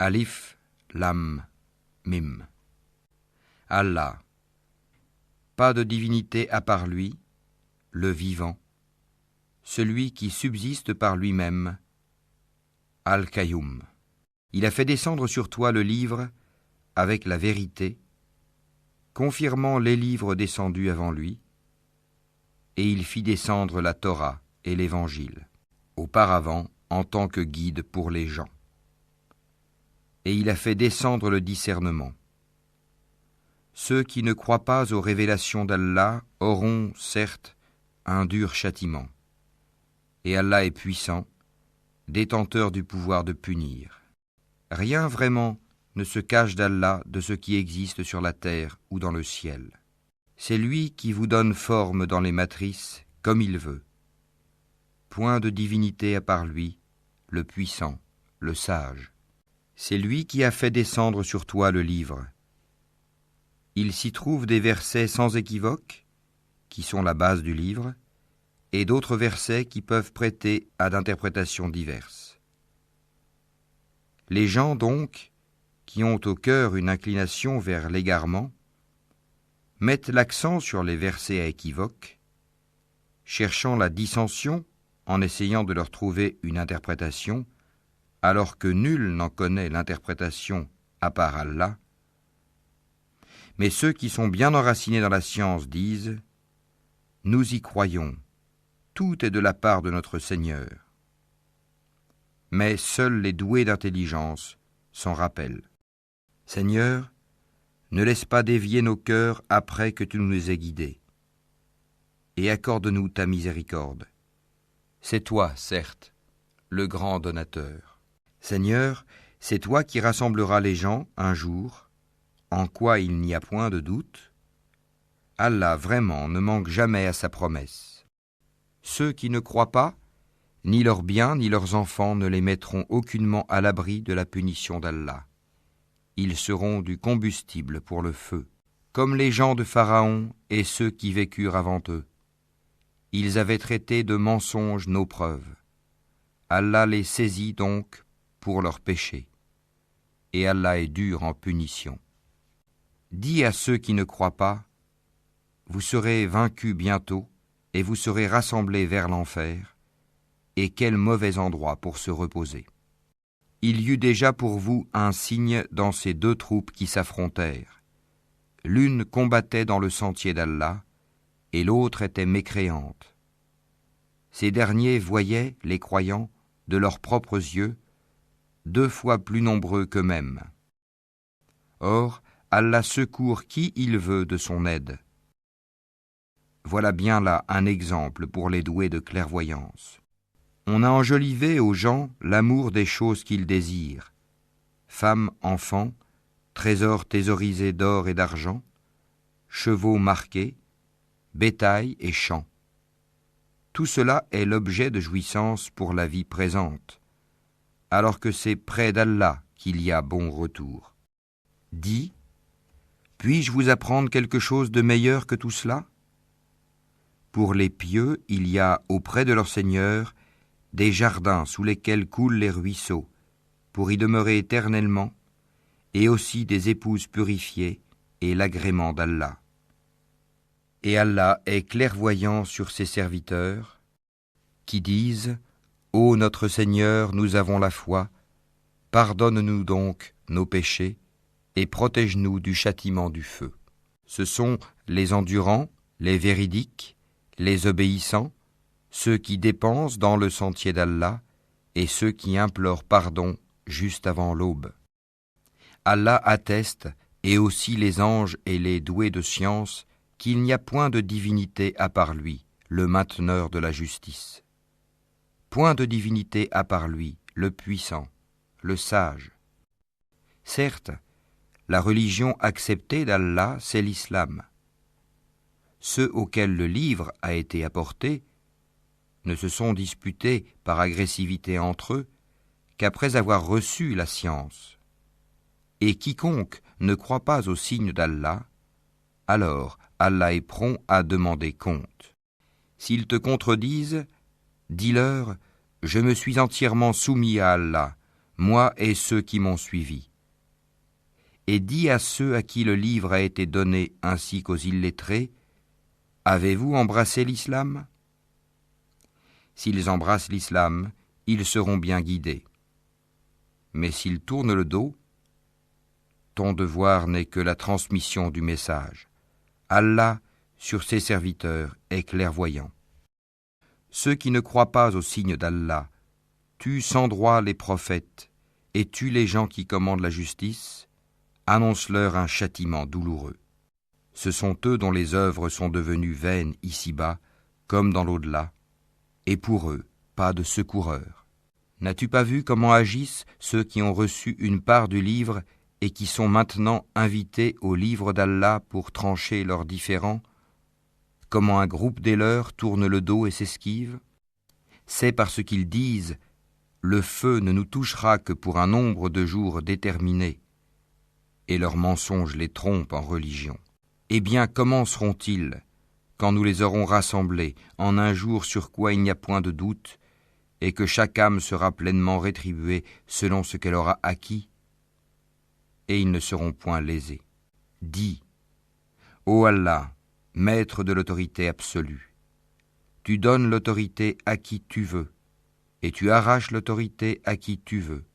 Alif, Lam, Mim. Allah. Pas de divinité à part lui, le vivant, celui qui subsiste par lui-même, Al-Qayyum. Il a fait descendre sur toi le livre avec la vérité, confirmant les livres descendus avant lui, et il fit descendre la Torah et l'Évangile, auparavant en tant que guide pour les gens. Et il a fait descendre le discernement. Ceux qui ne croient pas aux révélations d'Allah auront, certes, un dur châtiment. Et Allah est puissant, détenteur du pouvoir de punir. Rien vraiment ne se cache d'Allah de ce qui existe sur la terre ou dans le ciel. C'est lui qui vous donne forme dans les matrices comme il veut. Point de divinité à part lui, le puissant, le sage. C'est lui qui a fait descendre sur toi le livre. Il s'y trouve des versets sans équivoque, qui sont la base du livre, et d'autres versets qui peuvent prêter à d'interprétations diverses. Les gens, donc, qui ont au cœur une inclination vers l'égarement, mettent l'accent sur les versets à équivoque, cherchant la dissension en essayant de leur trouver une interprétation, alors que nul n'en connaît l'interprétation à part Allah. Mais ceux qui sont bien enracinés dans la science disent « Nous y croyons, tout est de la part de notre Seigneur. » Mais seuls les doués d'intelligence s'en rappellent. Seigneur, ne laisse pas dévier nos cœurs après que tu nous aies guidés, et accorde-nous ta miséricorde. C'est toi, certes, le grand donateur. Seigneur, c'est toi qui rassembleras les gens un jour, en quoi il n'y a point de doute. Allah vraiment ne manque jamais à sa promesse. Ceux qui ne croient pas, ni leurs biens ni leurs enfants ne les mettront aucunement à l'abri de la punition d'Allah. Ils seront du combustible pour le feu, comme les gens de Pharaon et ceux qui vécurent avant eux. Ils avaient traité de mensonges nos preuves. Allah les saisit donc pour leurs péchés. Et Allah est dur en punition. Dis à ceux qui ne croient pas, vous serez vaincus bientôt et vous serez rassemblés vers l'enfer, et quel mauvais endroit pour se reposer. Il y eut déjà pour vous un signe dans ces deux troupes qui s'affrontèrent. L'une combattait dans le sentier d'Allah, et l'autre était mécréante. Ces derniers voyaient, les croyants, de leurs propres yeux, 2 fois plus nombreux qu'eux-mêmes. Or, Allah secourt qui il veut de son aide. Voilà bien là un exemple pour les doués de clairvoyance. On a enjolivé aux gens l'amour des choses qu'ils désirent, femmes, enfants, trésors thésaurisés d'or et d'argent, chevaux marqués, bétail et champs. Tout cela est l'objet de jouissance pour la vie présente, alors que c'est près d'Allah qu'il y a bon retour. Dis, puis-je vous apprendre quelque chose de meilleur que tout cela ? Pour les pieux, il y a auprès de leur Seigneur des jardins sous lesquels coulent les ruisseaux, pour y demeurer éternellement, et aussi des épouses purifiées et l'agrément d'Allah. Et Allah est clairvoyant sur ses serviteurs, qui disent « Ô notre Seigneur, nous avons la foi, pardonne-nous donc nos péchés, et protège-nous du châtiment du feu. » Ce sont les endurants, les véridiques, les obéissants, ceux qui dépensent dans le sentier d'Allah et ceux qui implorent pardon juste avant l'aube. Allah atteste, et aussi les anges et les doués de science, qu'il n'y a point de divinité à part lui, le mainteneur de la justice. Point de divinité à part lui, le puissant, le sage. Certes, la religion acceptée d'Allah, c'est l'islam. Ceux auxquels le livre a été apporté ne se sont disputés par agressivité entre eux qu'après avoir reçu la science. Et quiconque ne croit pas au signe d'Allah, alors Allah est prompt à demander compte. S'ils te contredisent, dis-leur « Je me suis entièrement soumis à Allah, moi et ceux qui m'ont suivi. Et dis à ceux à qui le livre a été donné ainsi qu'aux illettrés, avez-vous embrassé l'islam ? S'ils embrassent l'islam, ils seront bien guidés. Mais s'ils tournent le dos, ton devoir n'est que la transmission du message. Allah, sur ses serviteurs, est clairvoyant. Ceux qui ne croient pas au signe d'Allah tuent sans droit les prophètes et tuent les gens qui commandent la justice, annonce-leur un châtiment douloureux. Ce sont eux dont les œuvres sont devenues vaines ici-bas, comme dans l'au-delà, et pour eux, pas de secoureur. N'as-tu pas vu comment agissent ceux qui ont reçu une part du livre et qui sont maintenant invités au livre d'Allah pour trancher leurs différends ? Comment un groupe des leurs tourne le dos et s'esquive ? C'est parce qu'ils disent « Le feu ne nous touchera que pour un nombre de jours déterminé » et leurs mensonges les trompent en religion. Eh bien, comment seront-ils quand nous les aurons rassemblés en un jour sur quoi il n'y a point de doute et que chaque âme sera pleinement rétribuée selon ce qu'elle aura acquis ? Et ils ne seront point lésés. Dis, ô Allah, maître de l'autorité absolue, tu donnes l'autorité à qui tu veux, et tu arraches l'autorité à qui tu veux,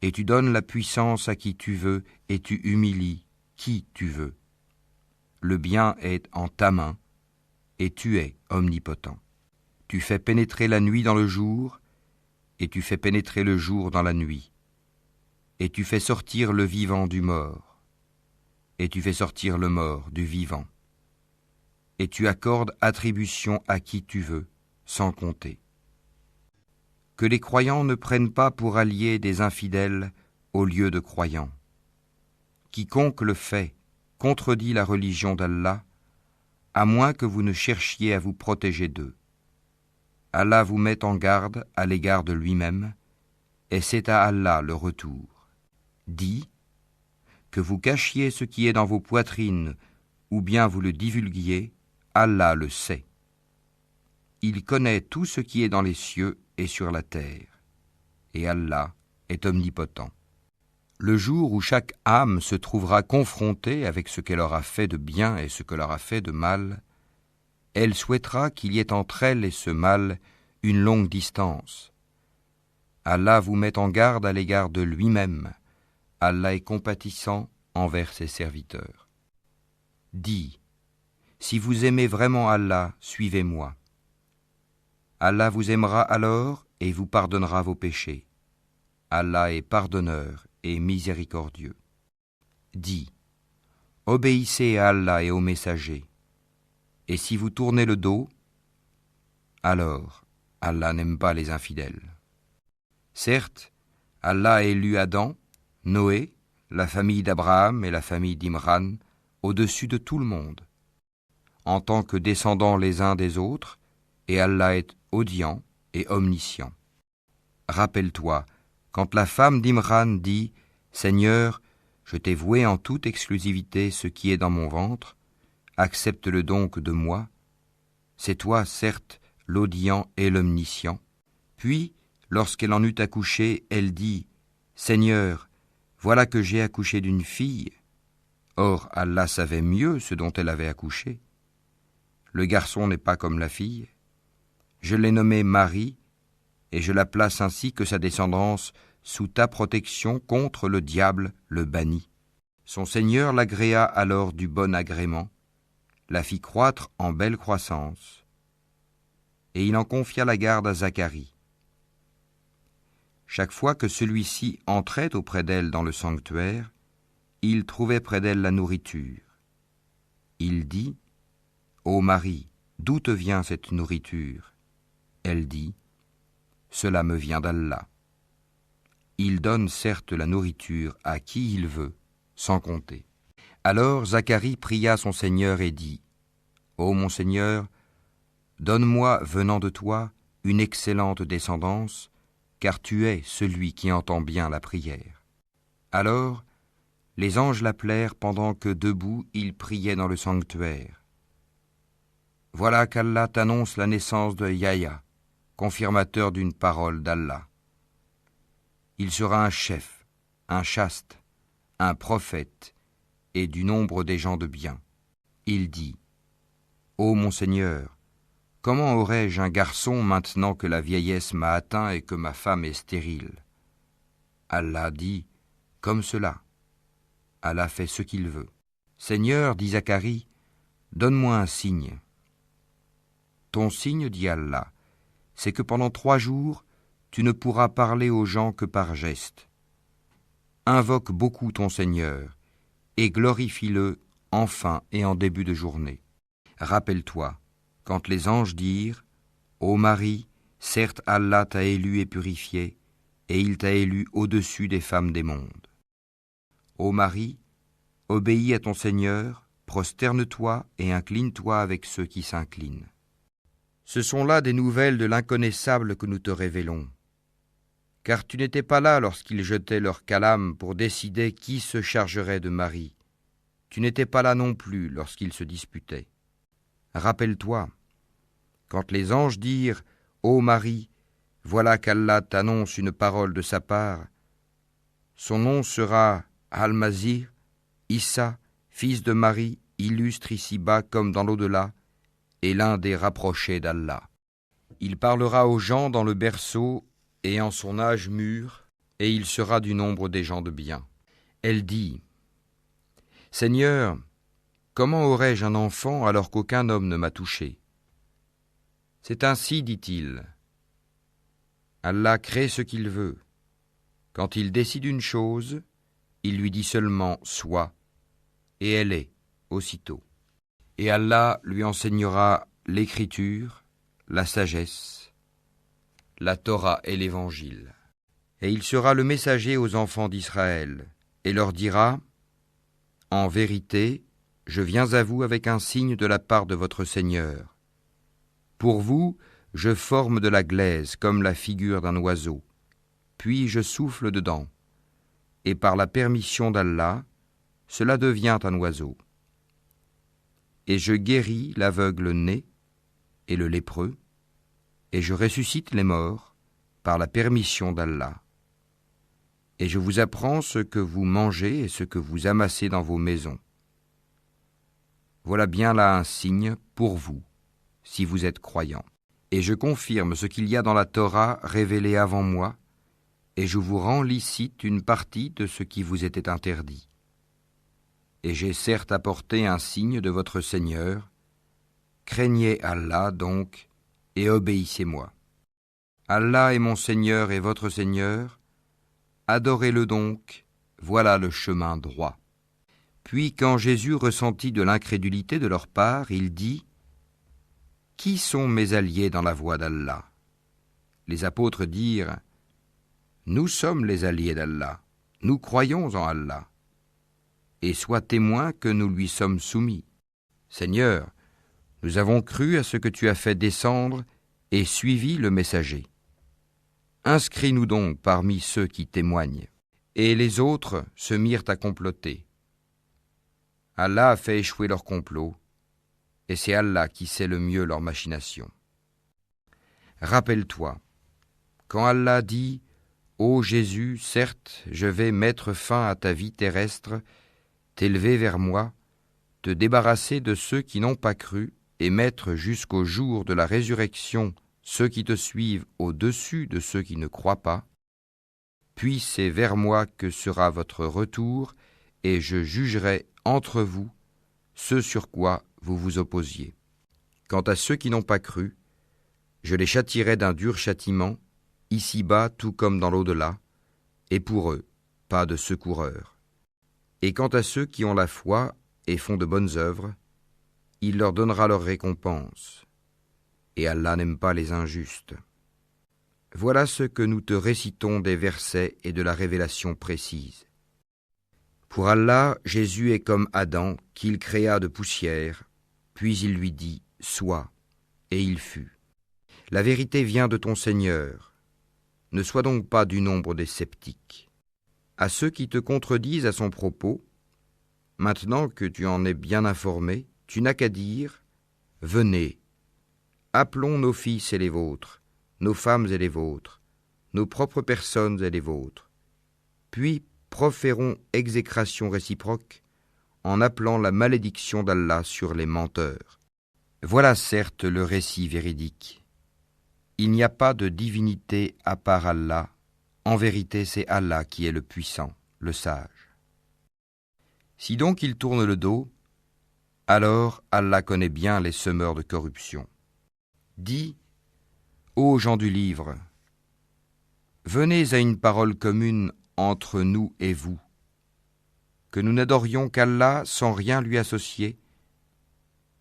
et tu donnes la puissance à qui tu veux, et tu humilies qui tu veux. Le bien est en ta main, et tu es omnipotent. Tu fais pénétrer la nuit dans le jour, et tu fais pénétrer le jour dans la nuit, et tu fais sortir le vivant du mort, et tu fais sortir le mort du vivant, et tu accordes attribution à qui tu veux, sans compter. Que les croyants ne prennent pas pour alliés des infidèles au lieu de croyants. Quiconque le fait contredit la religion d'Allah, à moins que vous ne cherchiez à vous protéger d'eux. Allah vous met en garde à l'égard de lui-même, et c'est à Allah le retour. Dis, que vous cachiez ce qui est dans vos poitrines, ou bien vous le divulguiez, Allah le sait. Il connaît tout ce qui est dans les cieux et sur la terre, et Allah est omnipotent. Le jour où chaque âme se trouvera confrontée avec ce qu'elle aura fait de bien et ce qu'elle aura fait de mal, elle souhaitera qu'il y ait entre elle et ce mal une longue distance. Allah vous met en garde à l'égard de lui-même. Allah est compatissant envers ses serviteurs. Dis, si vous aimez vraiment Allah, suivez-moi. Allah vous aimera alors et vous pardonnera vos péchés. Allah est pardonneur et miséricordieux. Dis, obéissez à Allah et aux messagers. Et si vous tournez le dos, alors Allah n'aime pas les infidèles. Certes, Allah a élu Adam, Noé, la famille d'Abraham et la famille d'Imran au-dessus de tout le monde, en tant que descendants les uns des autres, et Allah est audient et omniscient. Rappelle-toi, quand la femme d'Imran dit « Seigneur, je t'ai voué en toute exclusivité ce qui est dans mon ventre, accepte-le donc de moi. C'est toi, certes, l'audient et l'omniscient. » Puis, lorsqu'elle en eut accouché, elle dit « Seigneur, voilà que j'ai accouché d'une fille. » Or, Allah savait mieux ce dont elle avait accouché. Le garçon n'est pas comme la fille. Je l'ai nommée Marie, et je la place ainsi que sa descendance sous ta protection contre le diable, le banni. Son Seigneur l'agréa alors du bon agrément, la fit croître en belle croissance, et il en confia la garde à Zacharie. Chaque fois que celui-ci entrait auprès d'elle dans le sanctuaire, il trouvait près d'elle la nourriture. Il dit, « Ô Marie, d'où te vient cette nourriture ?» Elle dit, « Cela me vient d'Allah. » Il donne certes la nourriture à qui il veut, sans compter. Alors Zacharie pria son Seigneur et dit, « Ô mon Seigneur, donne-moi, venant de toi, une excellente descendance, car tu es celui qui entend bien la prière. » Alors, les anges l'appelèrent pendant que debout il priait dans le sanctuaire. Voilà qu'Allah t'annonce la naissance de Yahya, confirmateur d'une parole d'Allah. Il sera un chef, un chaste, un prophète, et du nombre des gens de bien. Il dit, Ô mon Seigneur, comment aurais-je un garçon maintenant que la vieillesse m'a atteint et que ma femme est stérile? Allah dit, comme cela. Allah fait ce qu'il veut. Seigneur, dit Zacharie, donne-moi un signe. Ton signe, dit Allah, c'est que pendant 3 jours, tu ne pourras parler aux gens que par geste. Invoque beaucoup ton Seigneur et glorifie-le en fin et en début de journée. Rappelle-toi, quand les anges dirent, Ô Marie, certes Allah t'a élu et purifié, et il t'a élu au-dessus des femmes des mondes. Ô Marie, obéis à ton Seigneur, prosterne-toi et incline-toi avec ceux qui s'inclinent. Ce sont là des nouvelles de l'inconnaissable que nous te révélons. Car tu n'étais pas là lorsqu'ils jetaient leur calame pour décider qui se chargerait de Marie. Tu n'étais pas là non plus lorsqu'ils se disputaient. Rappelle-toi, quand les anges dirent « Ô Marie, voilà qu'Allah t'annonce une parole de sa part. Son nom sera Al-Masih, Issa, fils de Marie, illustre ici-bas comme dans l'au-delà, et l'un des rapprochés d'Allah. Il parlera aux gens dans le berceau et en son âge mûr, et il sera du nombre des gens de bien. » Elle dit, « Seigneur, comment aurais-je un enfant alors qu'aucun homme ne m'a touché? C'est ainsi, dit-il. Allah crée ce qu'il veut. Quand il décide une chose, il lui dit seulement « sois » et elle est aussitôt. Et Allah lui enseignera l'écriture, la sagesse, la Torah et l'Évangile. Et il sera le messager aux enfants d'Israël et leur dira « En vérité, je viens à vous avec un signe de la part de votre Seigneur. Pour vous, je forme de la glaise comme la figure d'un oiseau, puis je souffle dedans, et par la permission d'Allah, cela devient un oiseau. Et je guéris l'aveugle né et le lépreux, et je ressuscite les morts par la permission d'Allah. Et je vous apprends ce que vous mangez et ce que vous amassez dans vos maisons. Voilà bien là un signe pour vous, si vous êtes croyants. Et je confirme ce qu'il y a dans la Torah révélée avant moi, et je vous rends licite une partie de ce qui vous était interdit. Et j'ai certes apporté un signe de votre Seigneur. Craignez Allah donc, et obéissez-moi. Allah est mon Seigneur et votre Seigneur. Adorez-le donc, voilà le chemin droit. » Puis quand Jésus ressentit de l'incrédulité de leur part, il dit « Qui sont mes alliés dans la voie d'Allah ?» Les apôtres dirent « Nous sommes les alliés d'Allah, nous croyons en Allah. Et sois témoin que nous lui sommes soumis. Seigneur, nous avons cru à ce que tu as fait descendre et suivi le messager. Inscris-nous donc parmi ceux qui témoignent. » Et les autres se mirent à comploter. Allah a fait échouer leur complot, et c'est Allah qui sait le mieux leurs machinations. Rappelle-toi, quand Allah dit « Ô Jésus, certes, je vais mettre fin à ta vie terrestre, t'élever vers moi, te débarrasser de ceux qui n'ont pas cru, et mettre jusqu'au jour de la résurrection ceux qui te suivent au-dessus de ceux qui ne croient pas, puis c'est vers moi que sera votre retour, et je jugerai entre vous ce sur quoi vous vous opposiez. Quant à ceux qui n'ont pas cru, je les châtierai d'un dur châtiment, ici-bas tout comme dans l'au-delà, et pour eux, pas de secoureur. Et quant à ceux qui ont la foi et font de bonnes œuvres, il leur donnera leur récompense. Et Allah n'aime pas les injustes. Voilà ce que nous te récitons des versets et de la révélation précise. Pour Allah, Jésus est comme Adam, qu'il créa de poussière, puis il lui dit « Sois », et il fut. La vérité vient de ton Seigneur. Ne sois donc pas du nombre des sceptiques. À ceux qui te contredisent à son propos, maintenant que tu en es bien informé, tu n'as qu'à dire « Venez, appelons nos fils et les vôtres, nos femmes et les vôtres, nos propres personnes et les vôtres. Puis proférons exécration réciproque en appelant la malédiction d'Allah sur les menteurs. Voilà certes le récit véridique. Il n'y a pas de divinité à part Allah. En vérité, c'est Allah qui est le puissant, le sage. Si donc ils tournent le dos, alors Allah connaît bien les semeurs de corruption. Dis, ô gens du livre, venez à une parole commune entre nous et vous, que nous n'adorions qu'Allah sans rien lui associer,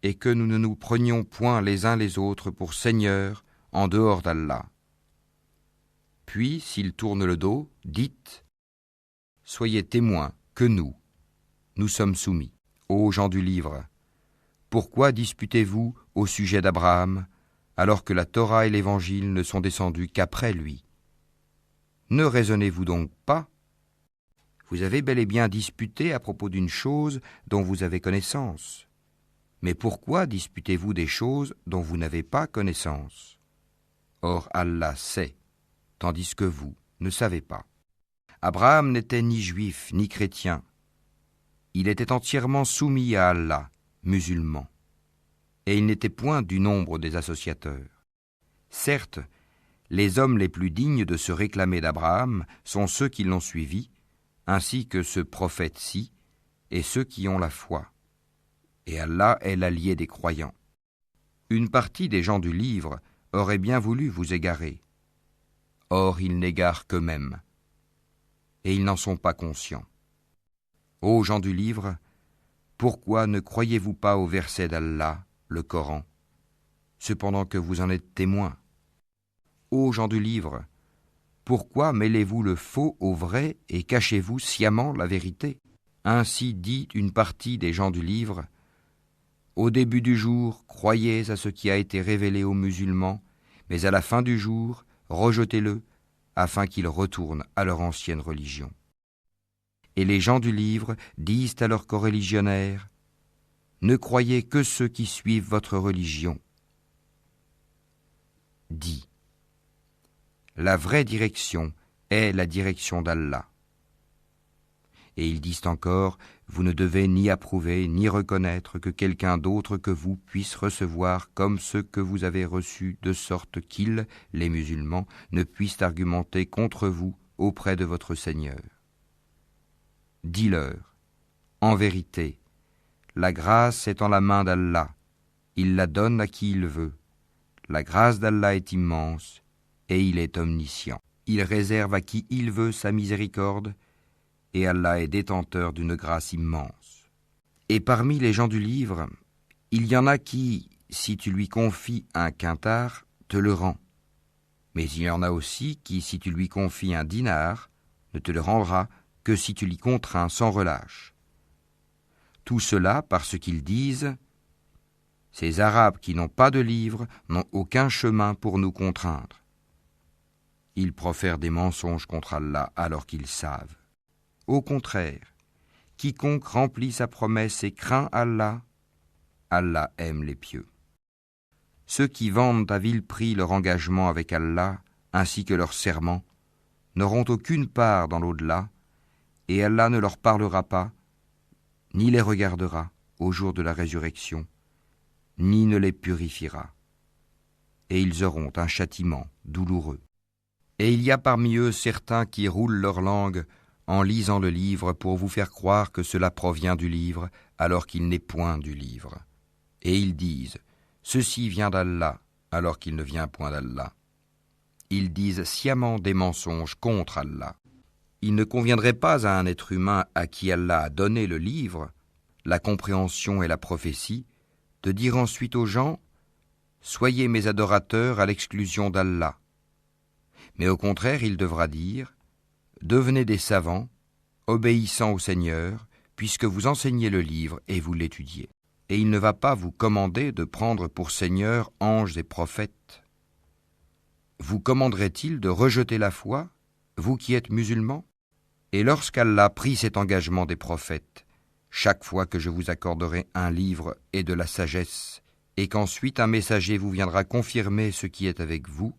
et que nous ne nous prenions point les uns les autres pour seigneurs en dehors d'Allah. Puis, s'ils tournent le dos, dites, soyez témoins que nous sommes soumis. Ô gens du livre, pourquoi disputez-vous au sujet d'Abraham, alors que la Torah et l'Évangile ne sont descendus qu'après lui? Ne raisonnez-vous donc pas? Vous avez bel et bien disputé à propos d'une chose dont vous avez connaissance. Mais pourquoi disputez-vous des choses dont vous n'avez pas connaissance? Or Allah sait, tandis que vous ne savez pas. Abraham n'était ni juif ni chrétien. Il était entièrement soumis à Allah, musulman, et il n'était point du nombre des associateurs. Certes, les hommes les plus dignes de se réclamer d'Abraham sont ceux qui l'ont suivi, ainsi que ce prophète-ci, et ceux qui ont la foi. Et Allah est l'allié des croyants. Une partie des gens du livre aurait bien voulu vous égarer. Or, ils n'égarent qu'eux-mêmes, et ils n'en sont pas conscients. Ô gens du livre, pourquoi ne croyez-vous pas au verset d'Allah, le Coran, cependant que vous en êtes témoins? Ô gens du livre, pourquoi mêlez-vous le faux au vrai et cachez-vous sciemment la vérité? Ainsi dit une partie des gens du livre, au début du jour, croyez à ce qui a été révélé aux musulmans, mais à la fin du jour, rejetez-le, afin qu'ils retournent à leur ancienne religion. Et les gens du livre disent à leurs coreligionnaires, ne croyez que ceux qui suivent votre religion. Dis, la vraie direction est la direction d'Allah. Et ils disent encore, vous ne devez ni approuver ni reconnaître que quelqu'un d'autre que vous puisse recevoir comme ceux que vous avez reçus, de sorte qu'ils, les musulmans, ne puissent argumenter contre vous auprès de votre Seigneur. Dis-leur, en vérité, la grâce est en la main d'Allah, il la donne à qui il veut. La grâce d'Allah est immense, et il est omniscient. Il réserve à qui il veut sa miséricorde, et Allah est détenteur d'une grâce immense. Et parmi les gens du livre, il y en a qui, si tu lui confies un quintard, te le rend. Mais il y en a aussi qui, si tu lui confies un dinar, ne te le rendra que si tu l'y contrains sans relâche. Tout cela parce qu'ils disent « Ces Arabes qui n'ont pas de livre n'ont aucun chemin pour nous contraindre. » Ils profèrent des mensonges contre Allah alors qu'ils savent. Au contraire, quiconque remplit sa promesse et craint Allah, Allah aime les pieux. Ceux qui vendent à vil prix leur engagement avec Allah, ainsi que leur serment, n'auront aucune part dans l'au-delà, et Allah ne leur parlera pas, ni les regardera au jour de la résurrection, ni ne les purifiera. Et ils auront un châtiment douloureux. Et il y a parmi eux certains qui roulent leur langue en lisant le livre pour vous faire croire que cela provient du livre, alors qu'il n'est point du livre. Et ils disent, ceci vient d'Allah, alors qu'il ne vient point d'Allah. Ils disent sciemment des mensonges contre Allah. Il ne conviendrait pas à un être humain à qui Allah a donné le livre, la compréhension et la prophétie, de dire ensuite aux gens, soyez mes adorateurs à l'exclusion d'Allah. Mais au contraire, il devra dire, devenez des savants, obéissant au Seigneur, puisque vous enseignez le livre et vous l'étudiez. Et il ne va pas vous commander de prendre pour seigneurs anges et prophètes. Vous commanderait-il de rejeter la foi, vous qui êtes musulmans? Et lorsqu'Allah prit cet engagement des prophètes, chaque fois que je vous accorderai un livre et de la sagesse, et qu'ensuite un messager vous viendra confirmer ce qui est avec vous,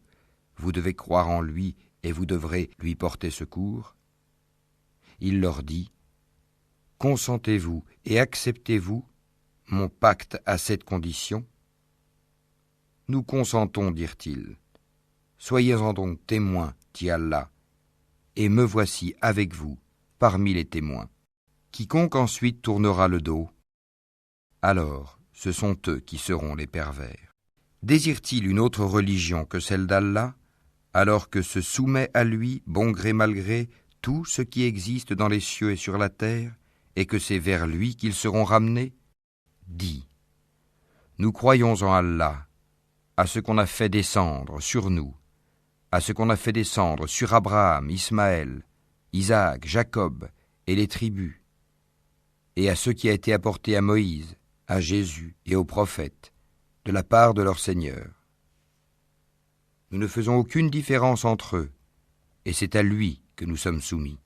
vous devez croire en lui et vous devrez lui porter secours. Il leur dit, « Consentez-vous et acceptez-vous mon pacte à cette condition ?» Nous consentons, dirent-ils. Soyez-en donc témoins, dit Allah, et me voici avec vous parmi les témoins. Quiconque ensuite tournera le dos, alors ce sont eux qui seront les pervers. Désire-t-il une autre religion que celle d'Allah, alors que se soumet à lui, bon gré mal gré, tout ce qui existe dans les cieux et sur la terre, et que c'est vers lui qu'ils seront ramenés? Dis, nous croyons en Allah, à ce qu'on a fait descendre sur nous, à ce qu'on a fait descendre sur Abraham, Ismaël, Isaac, Jacob et les tribus, et à ce qui a été apporté à Moïse, à Jésus et aux prophètes, de la part de leur Seigneur. Nous ne faisons aucune différence entre eux, et c'est à lui que nous sommes soumis.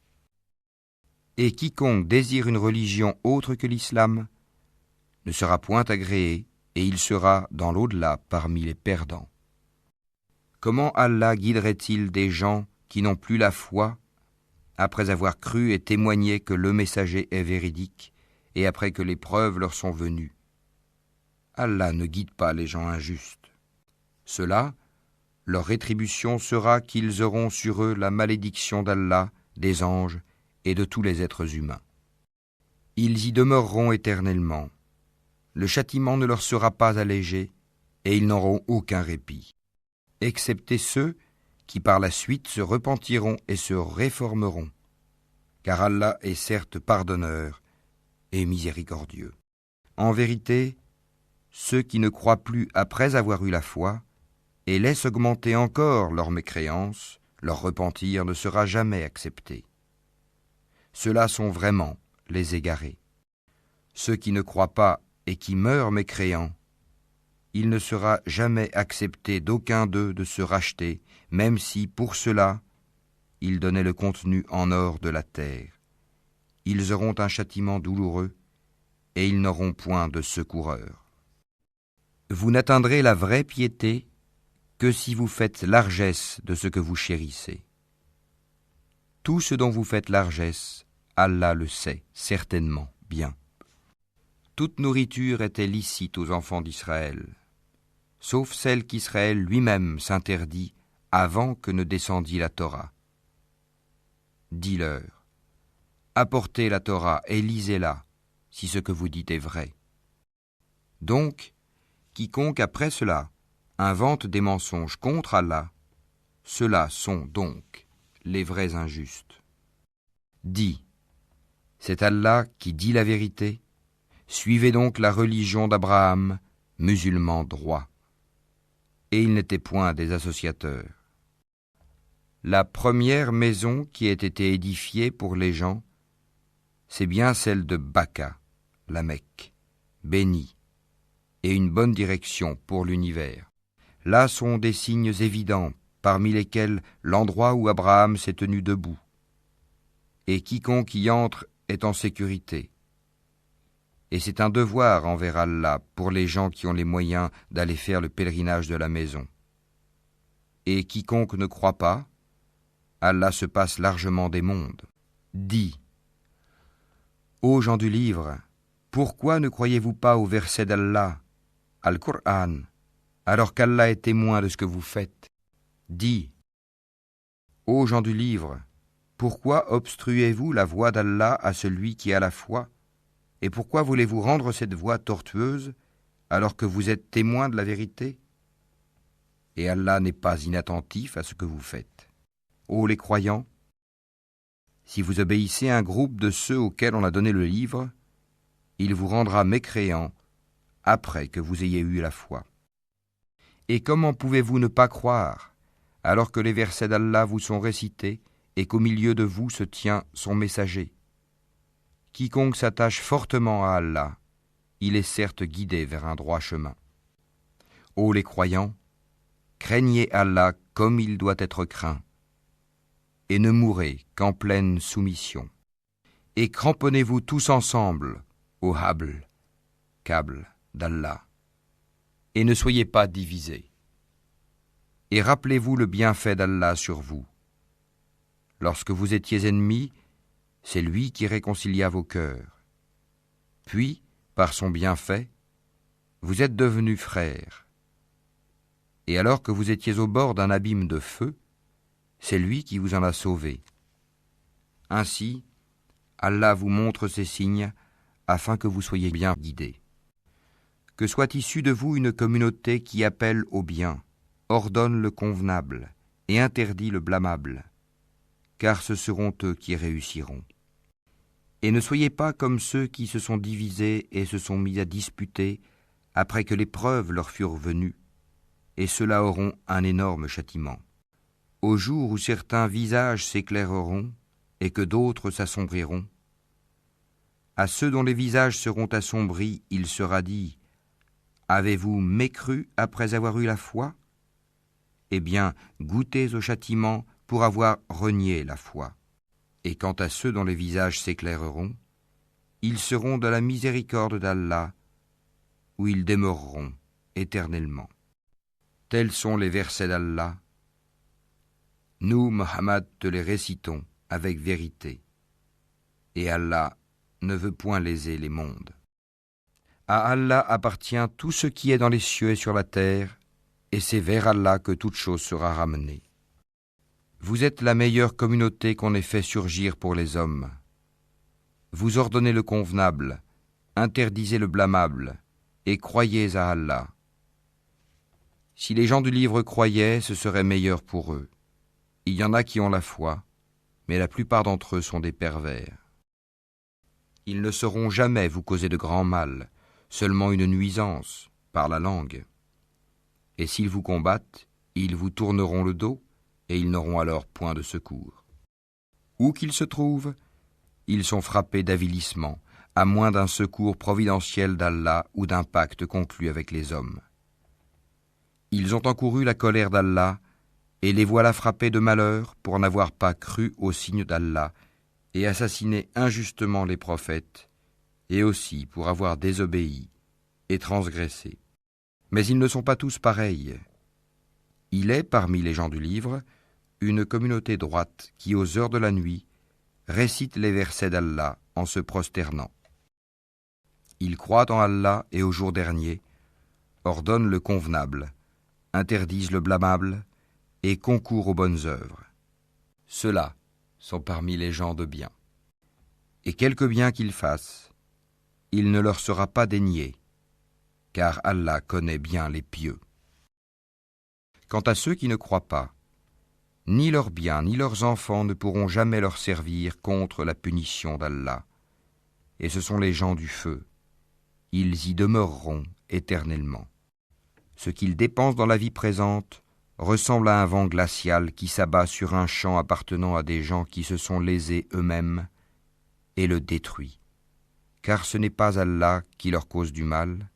Et quiconque désire une religion autre que l'islam ne sera point agréé, et il sera dans l'au-delà parmi les perdants. Comment Allah guiderait-il des gens qui n'ont plus la foi, après avoir cru et témoigné que le messager est véridique, et après que les preuves leur sont venues? Allah ne guide pas les gens injustes. Cela, leur rétribution sera qu'ils auront sur eux la malédiction d'Allah, des anges et de tous les êtres humains. Ils y demeureront éternellement. Le châtiment ne leur sera pas allégé, et ils n'auront aucun répit, excepté ceux qui par la suite se repentiront et se réformeront, car Allah est certes pardonneur et miséricordieux. En vérité, ceux qui ne croient plus après avoir eu la foi et laissent augmenter encore leur mécréance, leur repentir ne sera jamais accepté. Ceux-là sont vraiment les égarés. Ceux qui ne croient pas et qui meurent mécréants, il ne sera jamais accepté d'aucun d'eux de se racheter, même si, pour cela, ils donnaient le contenu en or de la terre. Ils auront un châtiment douloureux, et ils n'auront point de secoureur. Vous n'atteindrez la vraie piété que si vous faites largesse de ce que vous chérissez. Tout ce dont vous faites largesse, Allah le sait certainement bien. Toute nourriture était licite aux enfants d'Israël, sauf celle qu'Israël lui-même s'interdit avant que ne descendît la Torah. Dis-leur, apportez la Torah et lisez-la, si ce que vous dites est vrai. Donc, quiconque après cela invente des mensonges contre Allah, ceux-là sont donc les vrais injustes. Dis, c'est Allah qui dit la vérité, suivez donc la religion d'Abraham, musulman droit. Et il n'était point des associateurs. La première maison qui ait été édifiée pour les gens, c'est bien celle de Bakka, la Mecque, bénie, et une bonne direction pour l'univers. Là sont des signes évidents, parmi lesquels l'endroit où Abraham s'est tenu debout. Et quiconque y entre est en sécurité. Et c'est un devoir envers Allah pour les gens qui ont les moyens d'aller faire le pèlerinage de la maison. Et quiconque ne croit pas, Allah se passe largement des mondes. Dis, ô gens du livre, pourquoi ne croyez-vous pas au verset d'Allah, Al-Qur'an, alors qu'Allah est témoin de ce que vous faites? Dis, ô gens du livre, pourquoi obstruez-vous la voie d'Allah à celui qui a la foi? Et pourquoi voulez-vous rendre cette voie tortueuse alors que vous êtes témoin de la vérité? Et Allah n'est pas inattentif à ce que vous faites. Ô les croyants, si vous obéissez à un groupe de ceux auxquels on a donné le livre, il vous rendra mécréants après que vous ayez eu la foi. Et comment pouvez-vous ne pas croire alors que les versets d'Allah vous sont récités et qu'au milieu de vous se tient son messager? Quiconque s'attache fortement à Allah, il est certes guidé vers un droit chemin. Ô les croyants, craignez Allah comme il doit être craint, et ne mourrez qu'en pleine soumission. Et cramponnez-vous tous ensemble au habl, câble d'Allah, et ne soyez pas divisés. Et rappelez-vous le bienfait d'Allah sur vous, Lorsque vous étiez ennemis, c'est lui qui réconcilia vos cœurs. Puis, par son bienfait, vous êtes devenus frères. Et alors que vous étiez au bord d'un abîme de feu, c'est lui qui vous en a sauvés. Ainsi, Allah vous montre ces signes afin que vous soyez bien guidés. Que soit issue de vous une communauté qui appelle au bien, ordonne le convenable et interdit le blâmable, car ce seront eux qui réussiront. Et ne soyez pas comme ceux qui se sont divisés et se sont mis à disputer après que les preuves leur furent venues, et ceux-là auront un énorme châtiment. Au jour où certains visages s'éclaireront et que d'autres s'assombriront, à ceux dont les visages seront assombris, il sera dit : avez-vous mécru après avoir eu la foi ? Eh bien, goûtez au châtiment pour avoir renié la foi. Et quant à ceux dont les visages s'éclaireront, ils seront de la miséricorde d'Allah, où ils demeureront éternellement. Tels sont les versets d'Allah. Nous, Mohammed, te les récitons avec vérité. Et Allah ne veut point léser les mondes. À Allah appartient tout ce qui est dans les cieux et sur la terre, et c'est vers Allah que toute chose sera ramenée. Vous êtes la meilleure communauté qu'on ait fait surgir pour les hommes. Vous ordonnez le convenable, interdisez le blâmable, et croyez à Allah. Si les gens du livre croyaient, ce serait meilleur pour eux. Il y en a qui ont la foi, mais la plupart d'entre eux sont des pervers. Ils ne sauront jamais vous causer de grand mal, seulement une nuisance, par la langue. Et s'ils vous combattent, ils vous tourneront le dos, et ils n'auront alors point de secours. Où qu'ils se trouvent, ils sont frappés d'avilissement, à moins d'un secours providentiel d'Allah ou d'un pacte conclu avec les hommes. Ils ont encouru la colère d'Allah, et les voilà frappés de malheur pour n'avoir pas cru aux signes d'Allah et assassiné injustement les prophètes, et aussi pour avoir désobéi et transgressé. Mais ils ne sont pas tous pareils. Il est, parmi les gens du livre, une communauté droite qui, aux heures de la nuit, récite les versets d'Allah en se prosternant. Ils croient en Allah et au jour dernier, ordonnent le convenable, interdisent le blâmable et concourent aux bonnes œuvres. Ceux-là sont parmi les gens de bien. Et quelque bien qu'ils fassent, il ne leur sera pas dénié, car Allah connaît bien les pieux. Quant à ceux qui ne croient pas, ni leurs biens ni leurs enfants ne pourront jamais leur servir contre la punition d'Allah, et ce sont les gens du feu. Ils y demeureront éternellement. Ce qu'ils dépensent dans la vie présente ressemble à un vent glacial qui s'abat sur un champ appartenant à des gens qui se sont lésés eux-mêmes et le détruit. Car ce n'est pas Allah qui leur cause du mal,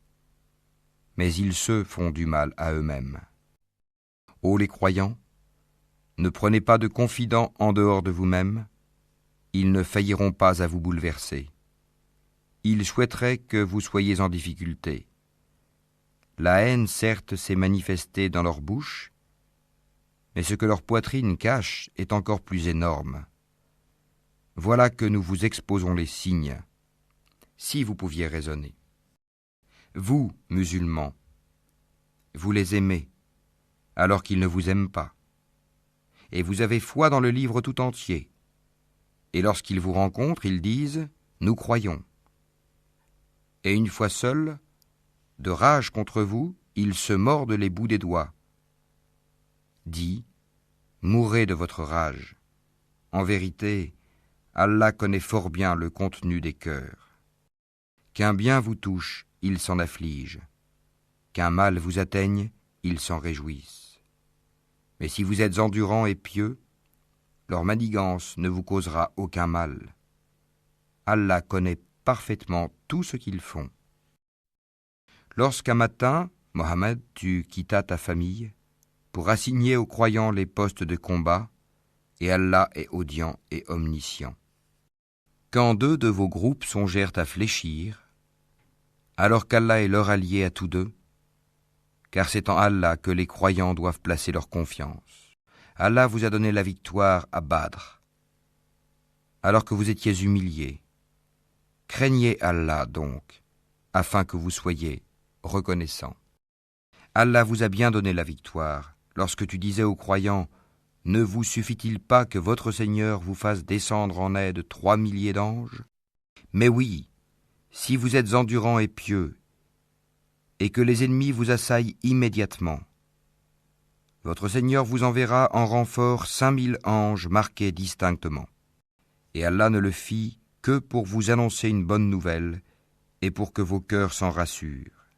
mais ils se font du mal à eux-mêmes. Ô les croyants, ne prenez pas de confidents en dehors de vous-même, ils ne failliront pas à vous bouleverser. Ils souhaiteraient que vous soyez en difficulté. La haine, certes, s'est manifestée dans leur bouche, mais ce que leur poitrine cache est encore plus énorme. Voilà que nous vous exposons les signes, si vous pouviez raisonner. Vous, musulmans, vous les aimez, alors qu'ils ne vous aiment pas. Et vous avez foi dans le livre tout entier. Et lorsqu'ils vous rencontrent, ils disent « Nous croyons ». Et une fois seuls, de rage contre vous, ils se mordent les bouts des doigts. Dis, mourrez de votre rage. En vérité, Allah connaît fort bien le contenu des cœurs. Qu'un bien vous touche, ils s'en affligent. Qu'un mal vous atteigne, ils s'en réjouissent. Mais si vous êtes endurants et pieux, leur manigance ne vous causera aucun mal. Allah connaît parfaitement tout ce qu'ils font. Lorsqu'un matin, Mohammed, tu quittas ta famille pour assigner aux croyants les postes de combat, et Allah est audient et omniscient. Quand deux de vos groupes songèrent à fléchir, alors qu'Allah est leur allié à tous deux, car c'est en Allah que les croyants doivent placer leur confiance. Allah vous a donné la victoire à Badr, alors que vous étiez humiliés. Craignez Allah donc, afin que vous soyez reconnaissants. Allah vous a bien donné la victoire, lorsque tu disais aux croyants, « Ne vous suffit-il pas que votre Seigneur vous fasse descendre en aide 3 milliers d'anges ? Mais oui, si vous êtes endurants et pieux, et que les ennemis vous assaillent immédiatement, votre Seigneur vous enverra en renfort 5000 anges marqués distinctement. Et Allah ne le fit que pour vous annoncer une bonne nouvelle et pour que vos cœurs s'en rassurent.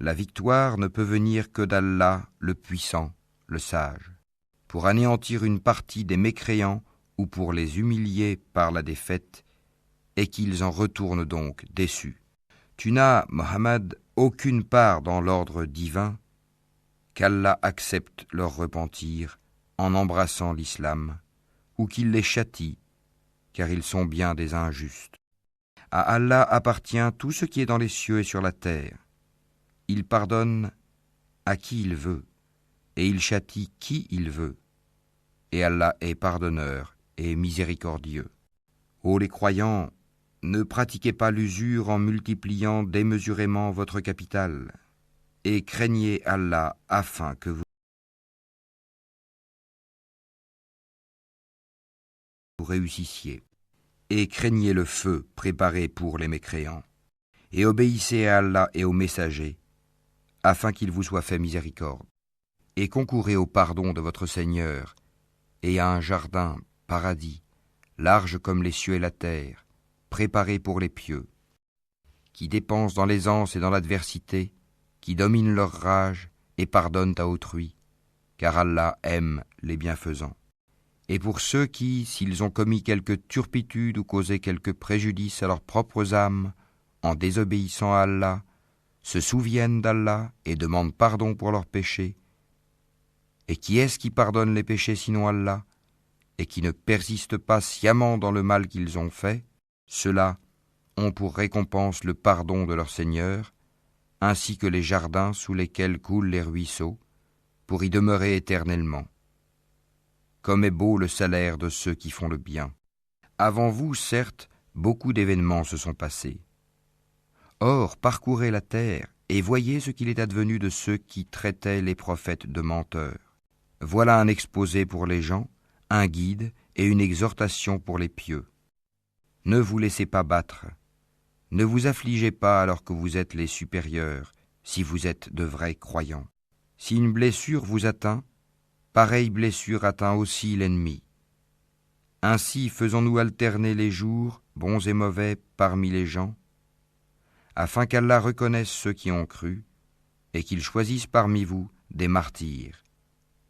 La victoire ne peut venir que d'Allah, le puissant, le sage, pour anéantir une partie des mécréants ou pour les humilier par la défaite, et qu'ils en retournent donc déçus. Tu n'as, Mohammed, aucune part dans l'ordre divin, qu'Allah accepte leur repentir en embrassant l'islam, ou qu'il les châtie, car ils sont bien des injustes. À Allah appartient tout ce qui est dans les cieux et sur la terre. Il pardonne à qui il veut, et il châtie qui il veut. Et Allah est pardonneur et miséricordieux. Ô les croyants, ne pratiquez pas l'usure en multipliant démesurément votre capital, et craignez Allah afin que vous réussissiez. Et craignez le feu préparé pour les mécréants. Et obéissez à Allah et aux messagers, afin qu'il vous soit fait miséricorde. Et concourez au pardon de votre Seigneur, et à un jardin, paradis, large comme les cieux et la terre, préparé pour les pieux, qui dépensent dans l'aisance et dans l'adversité, qui dominent leur rage et pardonnent à autrui, car Allah aime les bienfaisants. Et pour ceux qui, s'ils ont commis quelque turpitude ou causé quelque préjudice à leurs propres âmes, en désobéissant à Allah, se souviennent d'Allah et demandent pardon pour leurs péchés. Et qui est-ce qui pardonne les péchés sinon Allah, et qui ne persiste pas sciemment dans le mal qu'ils ont fait? Ceux-là ont pour récompense le pardon de leur Seigneur, ainsi que les jardins sous lesquels coulent les ruisseaux, pour y demeurer éternellement. Comme est beau le salaire de ceux qui font le bien. Avant vous, certes, beaucoup d'événements se sont passés. Or, parcourez la terre et voyez ce qu'il est advenu de ceux qui traitaient les prophètes de menteurs. Voilà un exposé pour les gens, un guide et une exhortation pour les pieux. Ne vous laissez pas battre. Ne vous affligez pas alors que vous êtes les supérieurs, si vous êtes de vrais croyants. Si une blessure vous atteint, pareille blessure atteint aussi l'ennemi. Ainsi faisons-nous alterner les jours, bons et mauvais, parmi les gens, afin qu'Allah reconnaisse ceux qui ont cru, et qu'il choisisse parmi vous des martyrs.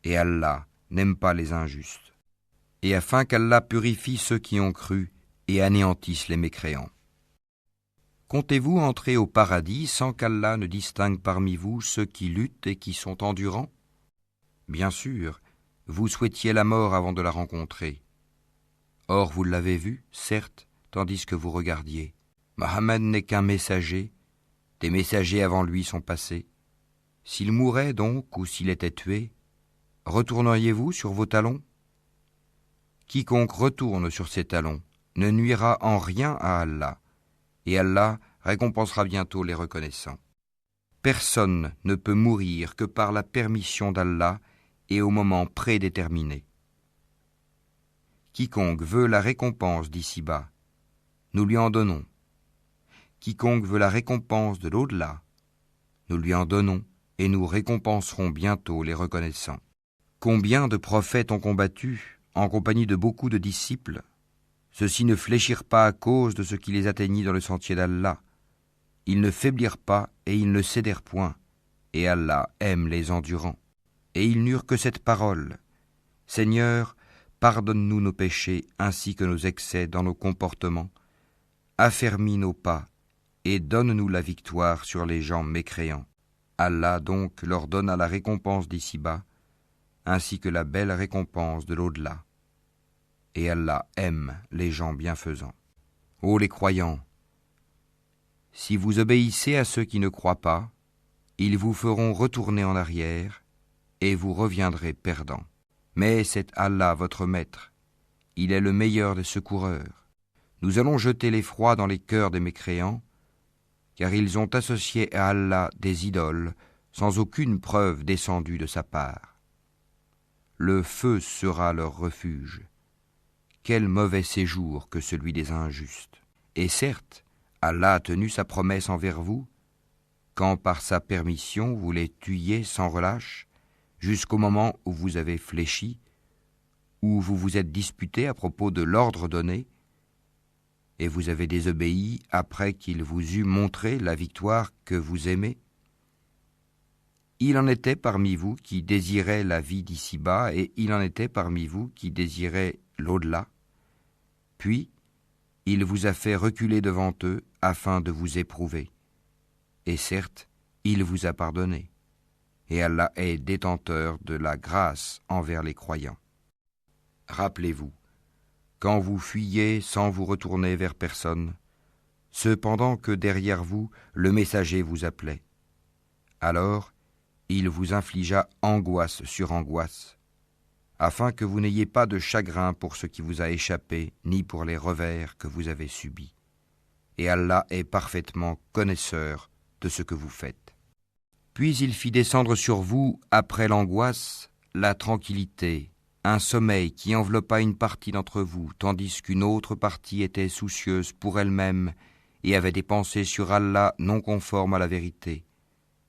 Et Allah n'aime pas les injustes. Et afin qu'Allah purifie ceux qui ont cru, et anéantisse les mécréants. Comptez-vous entrer au paradis sans qu'Allah ne distingue parmi vous ceux qui luttent et qui sont endurants? Bien sûr, vous souhaitiez la mort avant de la rencontrer. Or vous l'avez vue, certes, tandis que vous regardiez. Mohammed n'est qu'un messager, des messagers avant lui sont passés. S'il mourait donc, ou s'il était tué, retourneriez-vous sur vos talons? Quiconque retourne sur ses talons ne nuira en rien à Allah, et Allah récompensera bientôt les reconnaissants. Personne ne peut mourir que par la permission d'Allah et au moment prédéterminé. Quiconque veut la récompense d'ici-bas, nous lui en donnons. Quiconque veut la récompense de l'au-delà, nous lui en donnons et nous récompenserons bientôt les reconnaissants. Combien de prophètes ont combattu en compagnie de beaucoup de disciples? Ceux-ci ne fléchirent pas à cause de ce qui les atteignit dans le sentier d'Allah. Ils ne faiblirent pas et ils ne cédèrent point, et Allah aime les endurants. Et ils n'eurent que cette parole: Seigneur, pardonne-nous nos péchés ainsi que nos excès dans nos comportements, affermis nos pas et donne-nous la victoire sur les gens mécréants. Allah donc leur donna la récompense d'ici-bas, ainsi que la belle récompense de l'au-delà. Et Allah aime les gens bienfaisants. Ô les croyants, si vous obéissez à ceux qui ne croient pas, ils vous feront retourner en arrière, et vous reviendrez perdants. Mais c'est Allah votre maître. il est le meilleur des secoureurs. Nous allons jeter l'effroi dans les cœurs des mécréants, car ils ont associé à Allah des idoles sans aucune preuve descendue de sa part. Le feu sera leur refuge. Quel mauvais séjour que celui des injustes. Et certes, Allah a tenu sa promesse envers vous, quand par sa permission vous les tuiez sans relâche, jusqu'au moment où vous avez fléchi, où vous vous êtes disputé à propos de l'ordre donné, et vous avez désobéi après qu'il vous eût montré la victoire que vous aimez. Il en était parmi vous qui désiraient la vie d'ici-bas, et il en était parmi vous qui désiraient l'au-delà. Puis, il vous a fait reculer devant eux afin de vous éprouver. Et certes, il vous a pardonné. Et Allah est détenteur de la grâce envers les croyants. Rappelez-vous, quand vous fuyiez sans vous retourner vers personne, cependant que derrière vous, le messager vous appelait. Alors, il vous infligea angoisse sur angoisse, afin que vous n'ayez pas de chagrin pour ce qui vous a échappé, ni pour les revers que vous avez subis. Et Allah est parfaitement connaisseur de ce que vous faites. Puis il fit descendre sur vous, après l'angoisse, la tranquillité, un sommeil qui enveloppa une partie d'entre vous, tandis qu'une autre partie était soucieuse pour elle-même et avait des pensées sur Allah non conformes à la vérité,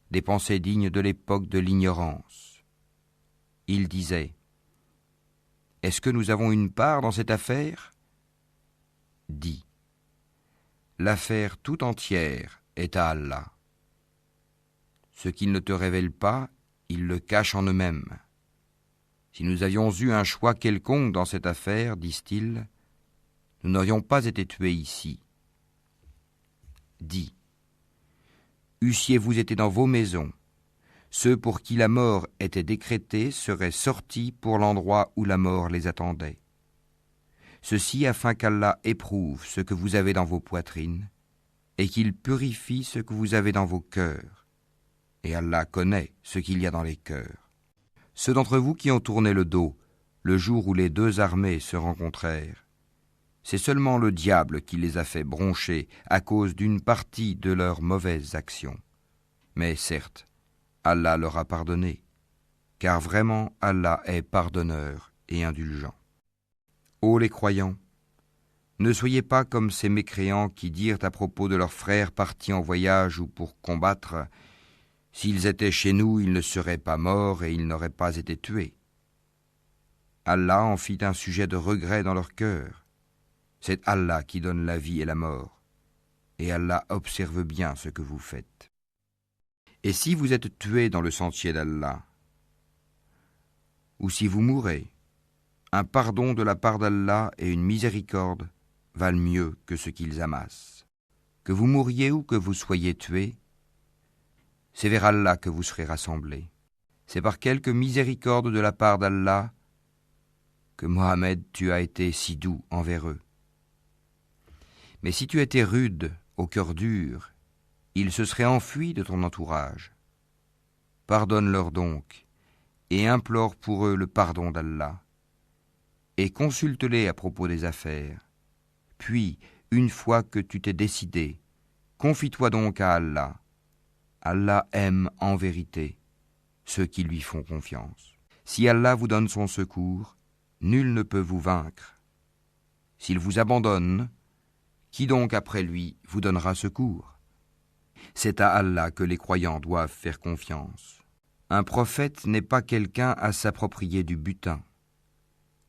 des pensées dignes de l'époque de l'ignorance. Il disait : est-ce que nous avons une part dans cette affaire ? Dis : l'affaire tout entière est à Allah. Ce qu'ils ne te révèlent pas, ils le cachent en eux-mêmes. Si nous avions eu un choix quelconque dans cette affaire, disent-ils, nous n'aurions pas été tués ici. Dis : eussiez-vous été dans vos maisons, ceux pour qui la mort était décrétée seraient sortis pour l'endroit où la mort les attendait. Ceci afin qu'Allah éprouve ce que vous avez dans vos poitrines et qu'il purifie ce que vous avez dans vos cœurs. Et Allah connaît ce qu'il y a dans les cœurs. Ceux d'entre vous qui ont tourné le dos, le jour où les deux armées se rencontrèrent, c'est seulement le diable qui les a fait broncher à cause d'une partie de leurs mauvaises actions. Mais certes, Allah leur a pardonné, car vraiment Allah est pardonneur et indulgent. Ô les croyants, ne soyez pas comme ces mécréants qui dirent à propos de leurs frères partis en voyage ou pour combattre : s'ils étaient chez nous, ils ne seraient pas morts et ils n'auraient pas été tués. Allah en fit un sujet de regret dans leur cœur. C'est Allah qui donne la vie et la mort, et Allah observe bien ce que vous faites. Et si vous êtes tués dans le sentier d'Allah, ou si vous mourrez, un pardon de la part d'Allah et une miséricorde valent mieux que ce qu'ils amassent. Que vous mouriez ou que vous soyez tués, c'est vers Allah que vous serez rassemblés. C'est par quelque miséricorde de la part d'Allah que Mohammed, tu as été si doux envers eux. Mais si tu étais rude, au cœur dur, ils se seraient enfuis de ton entourage. Pardonne-leur donc, et implore pour eux le pardon d'Allah, et consulte-les à propos des affaires. Puis, une fois que tu t'es décidé, confie-toi donc à Allah. Allah aime en vérité ceux qui lui font confiance. Si Allah vous donne son secours, nul ne peut vous vaincre. S'il vous abandonne, qui donc après lui vous donnera secours ? C'est à Allah que les croyants doivent faire confiance. Un prophète n'est pas quelqu'un à s'approprier du butin.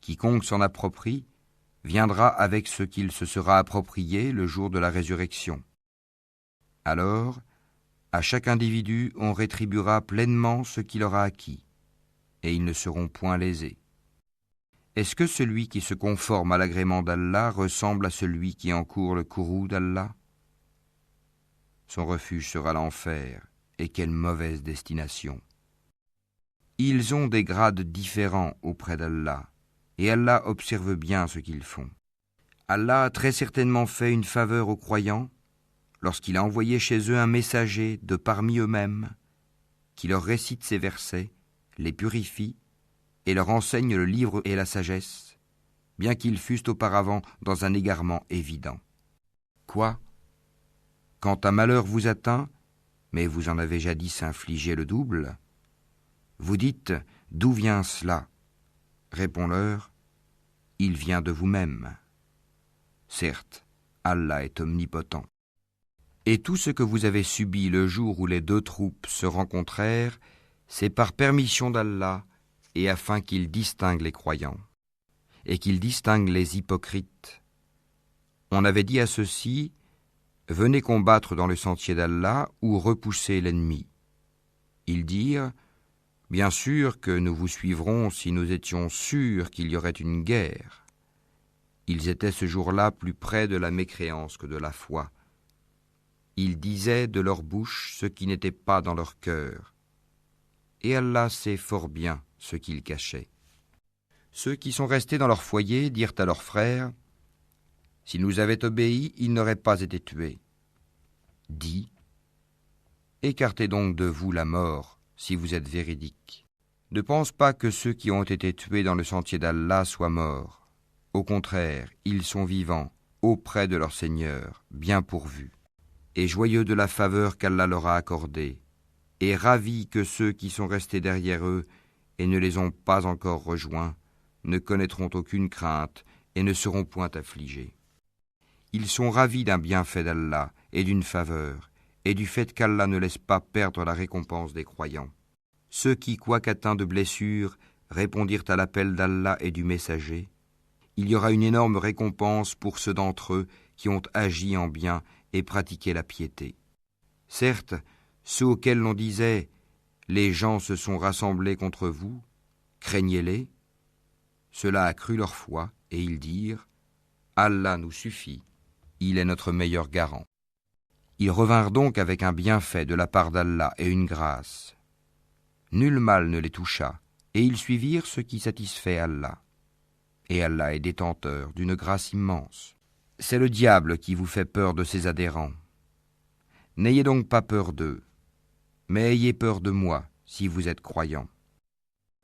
Quiconque s'en approprie viendra avec ce qu'il se sera approprié le jour de la résurrection. Alors, à chaque individu, on rétribuera pleinement ce qu'il aura acquis, et ils ne seront point lésés. Est-ce que celui qui se conforme à l'agrément d'Allah ressemble à celui qui encourt le courroux d'Allah ? Son refuge sera l'enfer, et quelle mauvaise destination. Ils ont des grades différents auprès d'Allah, et Allah observe bien ce qu'ils font. Allah a très certainement fait une faveur aux croyants lorsqu'il a envoyé chez eux un messager de parmi eux-mêmes qui leur récite ces versets, les purifie et leur enseigne le livre et la sagesse, bien qu'ils fussent auparavant dans un égarement évident. Quoi ? Quand un malheur vous atteint, mais vous en avez jadis infligé le double, vous dites « D'où vient cela ?» Réponds-leur « Il vient de vous-même. » Certes, Allah est omnipotent. Et tout ce que vous avez subi le jour où les deux troupes se rencontrèrent, c'est par permission d'Allah et afin qu'il distingue les croyants et qu'il distingue les hypocrites. On avait dit à ceux-ci, venez combattre dans le sentier d'Allah ou repoussez l'ennemi. Ils dirent, bien sûr que nous vous suivrons si nous étions sûrs qu'il y aurait une guerre. Ils étaient ce jour-là plus près de la mécréance que de la foi. Ils disaient de leur bouche ce qui n'était pas dans leur cœur. Et Allah sait fort bien ce qu'ils cachaient. Ceux qui sont restés dans leur foyer dirent à leurs frères, « S'ils nous avaient obéi, ils n'auraient pas été tués. » Dis, « Écartez donc de vous la mort, si vous êtes véridiques. Ne pense pas que ceux qui ont été tués dans le sentier d'Allah soient morts. Au contraire, ils sont vivants, auprès de leur Seigneur, bien pourvus, et joyeux de la faveur qu'Allah leur a accordée, et ravis que ceux qui sont restés derrière eux et ne les ont pas encore rejoints ne connaîtront aucune crainte et ne seront point affligés. Ils sont ravis d'un bienfait d'Allah et d'une faveur, et du fait qu'Allah ne laisse pas perdre la récompense des croyants. Ceux qui, quoiqu'atteints de blessures, répondirent à l'appel d'Allah et du messager, il y aura une énorme récompense pour ceux d'entre eux qui ont agi en bien et pratiqué la piété. Certes, ceux auxquels l'on disait « Les gens se sont rassemblés contre vous, craignez-les », cela accrut leur foi et ils dirent « Allah nous suffit, il est notre meilleur garant ». Ils revinrent donc avec un bienfait de la part d'Allah et une grâce. Nul mal ne les toucha et ils suivirent ce qui satisfait Allah. Et Allah est détenteur d'une grâce immense. C'est le diable qui vous fait peur de ses adhérents. N'ayez donc pas peur d'eux, mais ayez peur de moi si vous êtes croyants.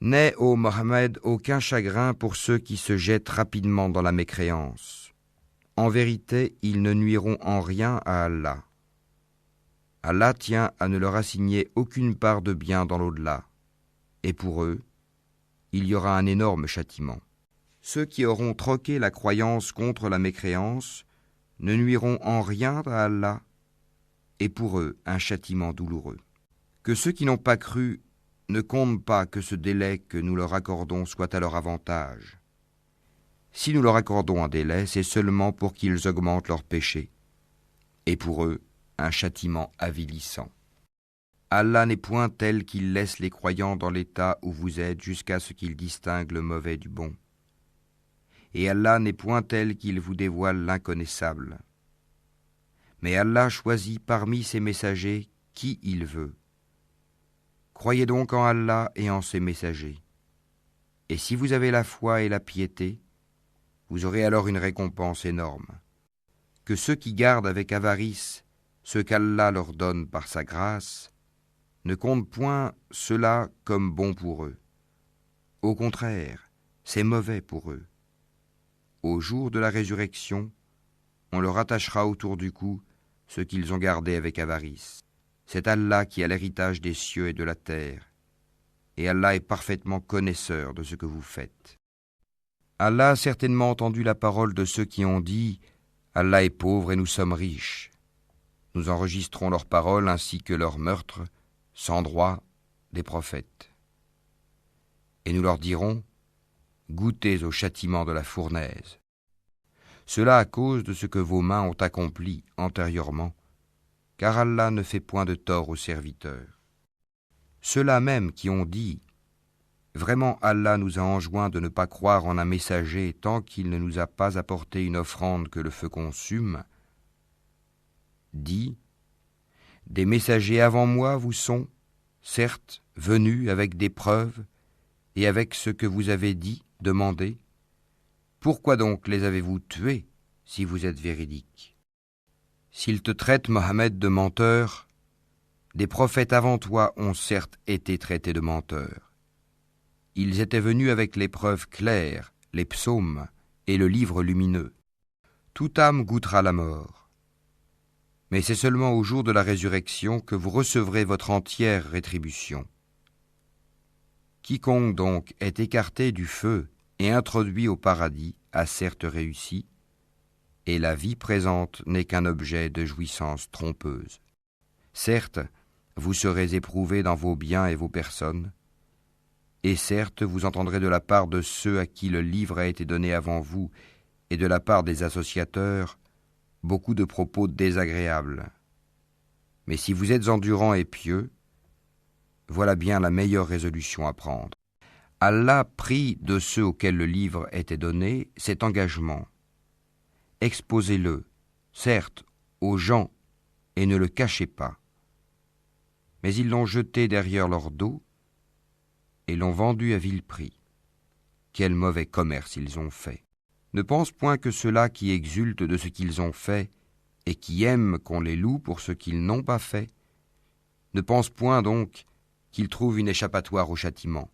N'aie, ô Mohammed, aucun chagrin pour ceux qui se jettent rapidement dans la mécréance. En vérité, ils ne nuiront en rien à Allah. Allah tient à ne leur assigner aucune part de bien dans l'au-delà. Et pour eux, il y aura un énorme châtiment. Ceux qui auront troqué la croyance contre la mécréance ne nuiront en rien à Allah, et pour eux un châtiment douloureux. Que ceux qui n'ont pas cru ne comptent pas que ce délai que nous leur accordons soit à leur avantage. Si nous leur accordons un délai, c'est seulement pour qu'ils augmentent leurs péchés, et pour eux un châtiment avilissant. Allah n'est point tel qu'il laisse les croyants dans l'état où vous êtes jusqu'à ce qu'ils distinguent le mauvais du bon. Et Allah n'est point tel qu'il vous dévoile l'inconnaissable. Mais Allah choisit parmi ses messagers qui il veut. Croyez donc en Allah et en ses messagers. Et si vous avez la foi et la piété, vous aurez alors une récompense énorme. Que ceux qui gardent avec avarice ce qu'Allah leur donne par sa grâce ne comptent point cela comme bon pour eux. Au contraire, c'est mauvais pour eux. Au jour de la résurrection, on leur attachera autour du cou ce qu'ils ont gardé avec avarice. C'est Allah qui a l'héritage des cieux et de la terre, et Allah est parfaitement connaisseur de ce que vous faites. Allah a certainement entendu la parole de ceux qui ont dit « Allah est pauvre et nous sommes riches ». Nous enregistrons leurs paroles ainsi que leurs meurtres, sans droit, des prophètes. Et nous leur dirons « Goûtez au châtiment de la fournaise ». Cela à cause de ce que vos mains ont accompli antérieurement, car Allah ne fait point de tort aux serviteurs. Ceux-là même qui ont dit « Vraiment Allah nous a enjoint de ne pas croire en un messager tant qu'il ne nous a pas apporté une offrande que le feu consume », dit « Des messagers avant moi vous sont, certes, venus avec des preuves et avec ce que vous avez dit, demandé. Pourquoi donc les avez-vous tués si vous êtes véridiques ? S'ils te traitent, Mohammed, de menteur, des prophètes avant toi ont certes été traités de menteurs. Ils étaient venus avec les preuves claires, les psaumes et le livre lumineux. Toute âme goûtera la mort. Mais c'est seulement au jour de la résurrection que vous recevrez votre entière rétribution. Quiconque donc est écarté du feu et introduit au paradis a certes réussi, et la vie présente n'est qu'un objet de jouissance trompeuse. Certes, vous serez éprouvés dans vos biens et vos personnes, et certes, vous entendrez de la part de ceux à qui le livre a été donné avant vous, et de la part des associateurs, beaucoup de propos désagréables. Mais si vous êtes endurants et pieux, voilà bien la meilleure résolution à prendre. Allah prit de ceux auxquels le livre était donné cet engagement. Exposez-le, certes, aux gens, et ne le cachez pas. Mais ils l'ont jeté derrière leur dos et l'ont vendu à vil prix. Quel mauvais commerce ils ont fait. Ne pense point que ceux-là qui exultent de ce qu'ils ont fait et qui aiment qu'on les loue pour ce qu'ils n'ont pas fait, ne pense point donc qu'ils trouvent une échappatoire au châtiment.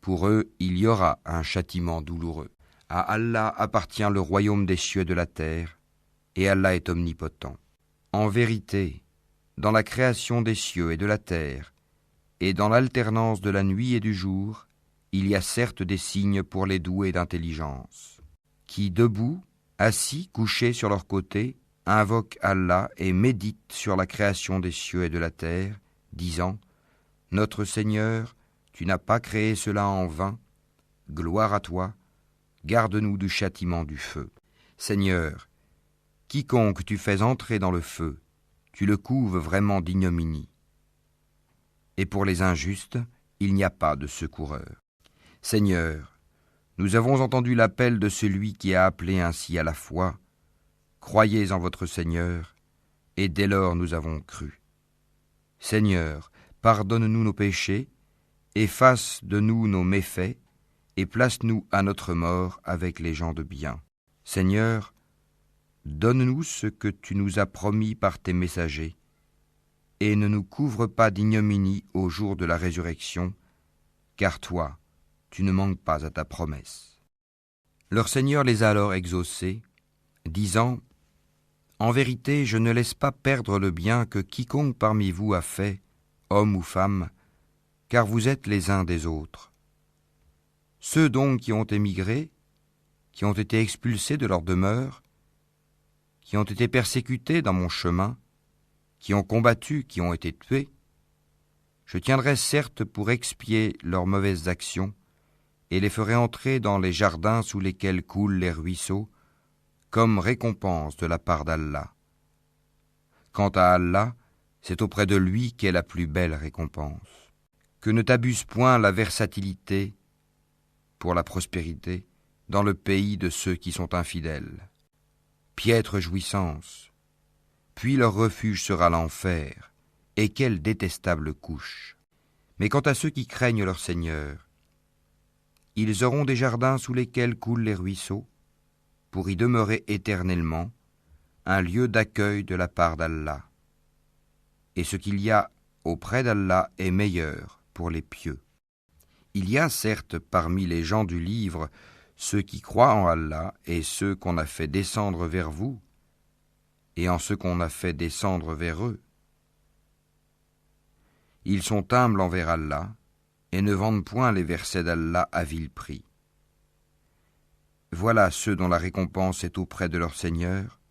Pour eux, il y aura un châtiment douloureux. À Allah appartient le royaume des cieux et de la terre, et Allah est omnipotent. En vérité, dans la création des cieux et de la terre, et dans l'alternance de la nuit et du jour, il y a certes des signes pour les doués d'intelligence, qui, debout, assis, couchés sur leur côté, invoquent Allah et méditent sur la création des cieux et de la terre, disant « Notre Seigneur, tu n'as pas créé cela en vain, gloire à toi, garde-nous du châtiment du feu. Seigneur, quiconque tu fais entrer dans le feu, tu le couves vraiment d'ignominie. Et pour les injustes, il n'y a pas de secoureur. Seigneur, nous avons entendu l'appel de celui qui a appelé ainsi à la foi. Croyez en votre Seigneur, et dès lors nous avons cru. Seigneur, pardonne-nous nos péchés, efface de nous nos méfaits, et place-nous à notre mort avec les gens de bien. Seigneur, donne-nous ce que tu nous as promis par tes messagers, et ne nous couvre pas d'ignominie au jour de la résurrection, car toi, tu ne manques pas à ta promesse. Leur Seigneur les a alors exaucés, disant « En vérité, je ne laisse pas perdre le bien que quiconque parmi vous a fait, homme ou femme, car vous êtes les uns des autres. Ceux donc qui ont émigré, qui ont été expulsés de leur demeure, qui ont été persécutés dans mon chemin, qui ont combattu, qui ont été tués, je tiendrai certes pour expier leurs mauvaises actions et les ferai entrer dans les jardins sous lesquels coulent les ruisseaux, comme récompense de la part d'Allah. Quant à Allah, c'est auprès de lui qu'est la plus belle récompense. Que ne t'abuse point la versatilité pour la prospérité dans le pays de ceux qui sont infidèles. Piètre jouissance, puis leur refuge sera l'enfer, et quelle détestable couche. Mais quant à ceux qui craignent leur Seigneur, ils auront des jardins sous lesquels coulent les ruisseaux, pour y demeurer éternellement, un lieu d'accueil de la part d'Allah. Et ce qu'il y a auprès d'Allah est meilleur pour les pieux. Il y a certes parmi les gens du livre ceux qui croient en Allah et ceux qu'on a fait descendre vers vous, et en ceux qu'on a fait descendre vers eux. Ils sont humbles envers Allah et ne vendent point les versets d'Allah à vil prix. Voilà ceux dont la récompense est auprès de leur Seigneur.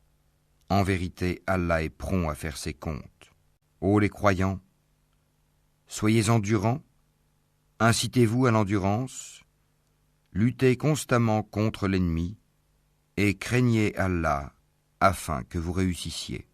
En vérité, Allah est prompt à faire ses comptes. Ô les croyants, soyez endurants, incitez-vous à l'endurance, luttez constamment contre l'ennemi et craignez Allah afin que vous réussissiez.